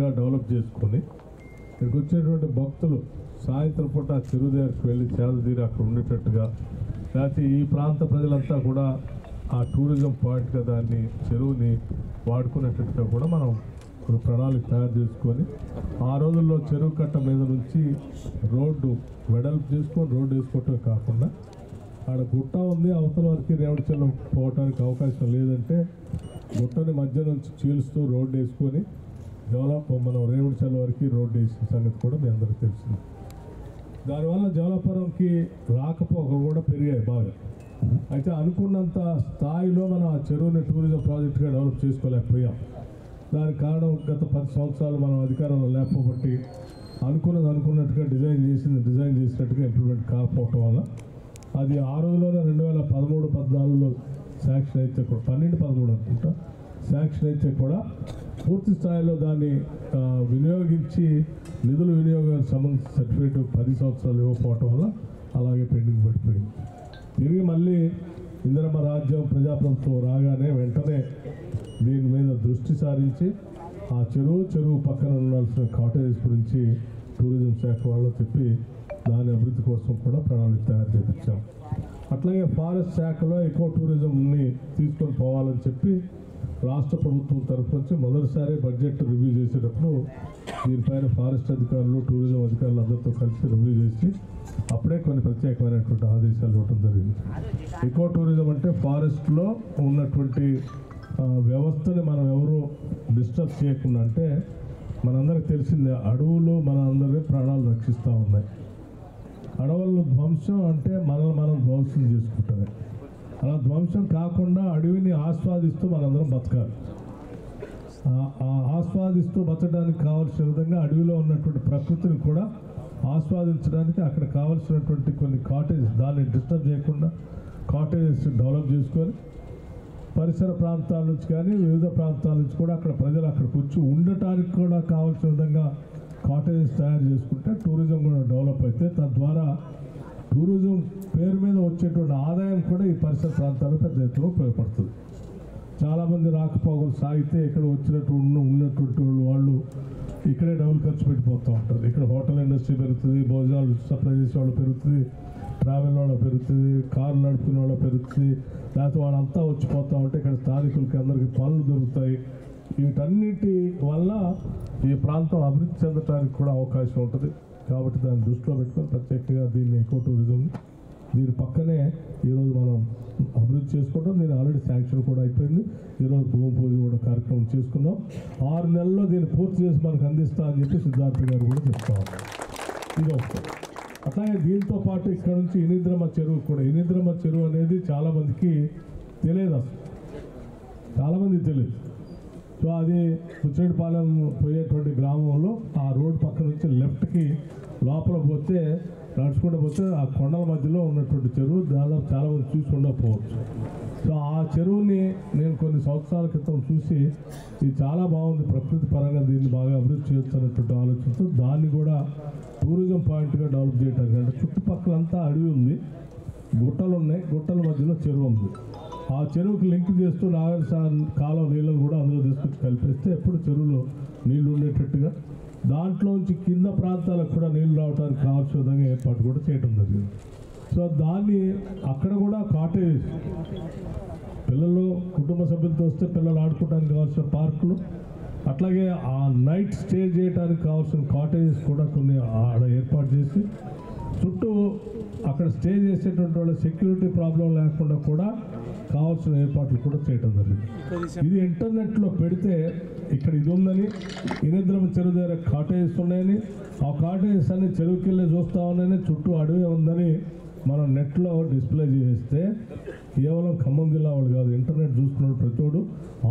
పాయింట్గా డెవలప్ చేసుకొని ఇక్కడికి వచ్చేటువంటి భక్తులు సాయంత్రం పూట చెరువు దగ్గరికి వెళ్ళి సేద తీరి అక్కడ ఉండేటట్టుగా, లేకపోతే ఈ ప్రాంత ప్రజలంతా కూడా ఆ టూరిజం పాయింట్గా దాన్ని చెరువుని వాడుకునేటట్టుగా కూడా మనం ఒక ప్రణాళిక తయారు చేసుకొని ఆ రోజుల్లో చెరువు కట్ట మీద నుంచి రోడ్డు వెడల్పు చేసుకొని రోడ్డు వేసుకోవటమే కాకుండా ఆడ గుట్ట ఉంది, అవతల వరకు రేవడిచెల్లం పోవటానికి అవకాశం లేదంటే గుట్టని మధ్య నుంచి చీలుస్తూ రోడ్డు వేసుకొని మనం రేవడిచెల్లం వరకు రోడ్డు వేసిన సంగతి కూడా మీ అందరికీ తెలిసింది. దానివల్ల జవలాపురంకి రాకపోకలు కూడా పెరిగాయి బాగా. అయితే అనుకున్నంత స్థాయిలో మనం ఆ చెరువుని టూరిజం ప్రాజెక్టుగా డెవలప్ చేసుకోలేకపోయాం. దానికి కారణం గత 10 సంవత్సరాలు మనం అధికారంలో లేకపోబట్టి అనుకున్నట్టుగా డిజైన్ చేసినట్టుగా ఇంప్లిమెంట్ కాకపోవటం వల్ల అది ఆ రోజులోనే 2013-14లో శాంక్షన్ అయితే కూడా 12-13 అనుకుంటా శాంక్షన్ అయితే కూడా పూర్తి స్థాయిలో దాన్ని వినియోగించి నిధుల వినియోగానికి సంబంధించిన సర్టిఫికేట్ 10 సంవత్సరాలు ఇవ్వకపోవటం వల్ల అలాగే పెండింగ్ పడిపోయింది. తిరిగి మళ్ళీ ఇందిరమ్మ రాజ్యం ప్రజాప్రభుత్వం రాగానే వెంటనే దీని మీద దృష్టి సారించి ఆ చెరువు పక్కన ఉండాల్సిన కాటేజెస్ గురించి టూరిజం శాఖ వాళ్ళు చెప్పి దాని అభివృద్ధి కోసం కూడా ప్రణాళిక తయారు చేయించాం. అట్లాగే ఫారెస్ట్ శాఖలో ఎకో టూరిజంని తీసుకొని పోవాలని చెప్పి రాష్ట్ర ప్రభుత్వం తరఫు నుంచి మొదటిసారి బడ్జెట్ రివ్యూ చేసేటప్పుడు దీనిపైన ఫారెస్ట్ అధికారులు టూరిజం అధికారులు అందరితో కలిసి రివ్యూ చేసి అప్పుడే కొన్ని ప్రత్యేకమైనటువంటి ఆదేశాలు ఇవ్వడం జరిగింది. ఎకో టూరిజం అంటే ఫారెస్ట్లో ఉన్నటువంటి వ్యవస్థని మనం ఎవరు డిస్టర్బ్ చేయకుండా, అంటే మనందరికి తెలిసిందే అడవులు మన అందరి ప్రాణాలు రక్షిస్తూ ఉన్నాయి. అడవుల ధ్వంసం అంటే మనం ధ్వంసం చేసుకుంటామే. అలా ధ్వంసం కాకుండా అడవిని ఆస్వాదిస్తూ మనందరం బతకాలి. ఆస్వాదిస్తూ బతకడానికి కావాల్సిన విధంగా అడవిలో ఉన్నటువంటి ప్రకృతిని కూడా ఆస్వాదించడానికి అక్కడ కావాల్సినటువంటి కొన్ని కాటేజెస్ దాన్ని డిస్టర్బ్ చేయకుండా కాటేజెస్ డెవలప్ చేసుకొని పరిసర ప్రాంతాల నుంచి కానీ వివిధ ప్రాంతాల నుంచి కూడా అక్కడ ప్రజలు అక్కడికి వచ్చి ఉండటానికి కూడా కావాల్సిన విధంగా కాటేజెస్ తయారు చేసుకుంటే టూరిజం కూడా డెవలప్ అయితే తద్వారా టూరిజం పేరు మీద వచ్చేటువంటి ఆదాయం కూడా ఈ పరిసర ప్రాంతాలకు పెద్ద ఎత్తున ఉపయోగపడుతుంది. చాలామంది రాకపోకలు సాగితే ఇక్కడ ఉన్నటువంటి వాళ్ళు ఇక్కడే డబ్బులు ఖర్చు పెట్టిపోతూ ఉంటారు. ఇక్కడ హోటల్ ఇండస్ట్రీ పెరుగుతుంది, భోజనాలు సప్లై చేసే వాళ్ళు పెరుగుతుంది, ట్రావెల్ వాళ్ళ పెరుగుతుంది, కార్లు నడుపుకునే వాళ్ళ పెరుగుతుంది, లేకపోతే వాళ్ళంతా వచ్చిపోతూ ఉంటే ఇక్కడ స్థానికులకి అందరికీ పనులు దొరుకుతాయి. వీటన్నిటి వల్ల ఈ ప్రాంతం అభివృద్ధి చెందడానికి కూడా అవకాశం ఉంటుంది. కాబట్టి దాన్ని దృష్టిలో పెట్టుకొని ప్రత్యేకంగా దీన్ని ఎకో టూరిజం దీని పక్కనే ఈరోజు మనం అభివృద్ధి చేసుకుంటాం. దీని ఆల్రెడీ శాంక్షన్ కూడా అయిపోయింది. ఈరోజు భూమి పూజ కూడా కార్యక్రమం చేసుకున్నాం. 6 నెలల్లో దీన్ని పూర్తి చేసి మనకు అందిస్తా అని చెప్పి సిద్ధార్థ గారు కూడా చెప్తా ఉన్నారు. ఇది ఒకటి. అట్లాగే దీంతో పాటు ఇక్కడ నుంచి ఇనిద్రమ్మ చెరువు కూడా, ఇనిద్రమ్మ చెరువు అనేది చాలామందికి తెలియదు, అసలు చాలామందికి తెలియదు. సో అది ముచ్చడిపాలెం పోయేటువంటి గ్రామంలో ఆ రోడ్ పక్క నుంచి లెఫ్ట్కి లోపల పోతే నడుచుకుంటూ పోతే ఆ కొండల మధ్యలో ఉన్నటువంటి చెరువు దాదాపు చాలామంది చూసి ఉండకపోవచ్చు. సో ఆ చెరువుని నేను కొన్ని సంవత్సరాల క్రితం చూసి ఇది చాలా బాగుంది, ప్రకృతి పరంగా దీన్ని బాగా అభివృద్ధి చేయొచ్చు అనేటువంటి ఆలోచనతో దాన్ని కూడా టూరిజం పాయింట్గా డెవలప్ చేయడానికి, అంటే చుట్టుపక్కలంతా అడవి ఉంది, గుట్టలు ఉన్నాయి, గుట్టల మధ్యలో చెరువు ఉంది. ఆ చెరువుకి లింక్ చేస్తూ నాగర్ కాలం నీళ్ళను కూడా అందులో తీసుకొచ్చి కలిపేస్తే ఎప్పుడు చెరువులో నీళ్లు ఉండేటట్టుగా దాంట్లోంచి కింద ప్రాంతాలకు కూడా నీళ్లు రావడానికి కావాల్సిన విధంగా ఏర్పాటు కూడా చేయడం జరిగింది. సో దాన్ని అక్కడ కూడా కాటేజ్ పిల్లలు కుటుంబ సభ్యులతో వస్తే పిల్లలు ఆడుకోవడానికి కావాల్సిన పార్కులు, అట్లాగే ఆ నైట్ స్టే చేయడానికి కావాల్సిన కాటేజెస్ కూడా కొన్ని ఆడ ఏర్పాటు చేసి చుట్టూ అక్కడ స్టే చేసేటువంటి వాళ్ళ సెక్యూరిటీ ప్రాబ్లం లేకుండా కూడా కావాల్సిన ఏర్పాట్లు కూడా చేయడం జరిగింది. ఇది ఇంటర్నెట్లో పెడితే ఇక్కడ ఇది ఉందని, ఇనిద్రమ్మ చెరువు దగ్గర కాటేజెస్ ఉన్నాయని, ఆ కాటేజెస్ అన్ని చెరువుకి వెళ్ళి చూస్తా ఉన్నాయని, చుట్టూ అడవి ఉందని మనం నెట్లో డిస్ప్లే చేస్తే కేవలం ఖమ్మం జిల్లా వాళ్ళు కాదు, ఇంటర్నెట్ చూసుకున్నాడు ప్రతివాడు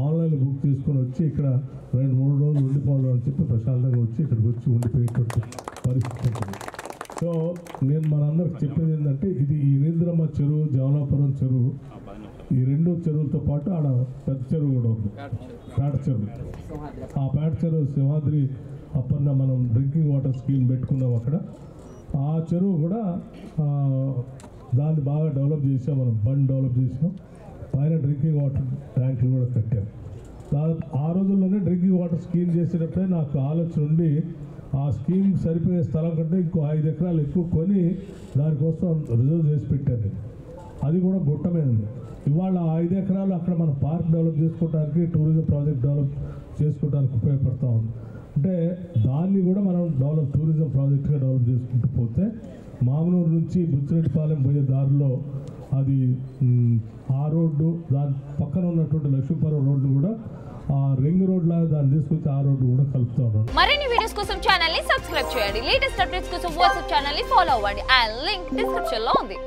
ఆన్లైన్ బుక్ తీసుకొని వచ్చి ఇక్కడ 2-3 రోజులు ఉండిపోవడం అని చెప్పి ప్రశాంతంగా వచ్చి ఇక్కడికి వచ్చి ఉండిపోయేటువంటి పరిస్థితి ఉంటుంది. సో నేను మనందరికి చెప్పేది ఏంటంటే ఇది ఈ ఇనిద్రమ్మ చెరువు, జవలాపురం చెరువు, ఈ 2 చెరువులతో పాటు ఆడ పెద్ద చెరువు కూడా ఉంది, పేట చెరువు. ఆ పేట చెరువు సింహాద్రి అప్పన్న మనం డ్రింకింగ్ వాటర్ స్కీమ్ పెట్టుకున్నాం అక్కడ. ఆ చెరువు కూడా దాన్ని బాగా డెవలప్ చేసాం, మనం బండ్ డెవలప్ చేసాం, పైన డ్రింకింగ్ వాటర్ ట్యాంకులు కూడా కట్టాం. ఆ రోజుల్లోనే డ్రింకింగ్ వాటర్ స్కీమ్ చేసేటప్పుడే నాకు ఆలోచన ఉండి ఆ స్కీమ్ సరిపోయే స్థలం కంటే ఇంకో 5 ఎకరాలు ఎక్కువ కొని దానికోసం రిజర్వ్ చేసి పెట్టాను. అది కూడా గుట్టమైనది. ఇవాళ 5 ఎకరాలు అక్కడ మనం పార్క్ డెవలప్ చేసుకోవడానికి, టూరిజం ప్రాజెక్ట్ డెవలప్ చేసుకోవడానికి ఉపయోగపడతా ఉంది. అంటే దాన్ని కూడా మనం టూరిజం ప్రాజెక్ట్గా డెవలప్ చేసుకుంటూ పోతే మామనూరు నుంచి బుచ్చిరెడ్డిపాలెం పోయే దారిలో అది ఆ రోడ్డు, దాని పక్కన ఉన్నటువంటి లక్ష్మీపురం రోడ్డు కూడా ఆ రింగ్ రోడ్ లాగా దాన్ని తీసుకొచ్చి ఆ రోడ్డు కూడా కలుపుతా ఉన్నాం. మరిన్ని వీడియోస్ కోసం ఛానల్ ని సబ్స్క్రైబ్ చేయండి. లేటెస్ట్ అప్డేట్స్ కోసం వాట్సాప్ ఛానల్ ని ఫాలో అవ్వండి. ఆ లింక్ డిస్క్రిప్షన్ లో ఉంది.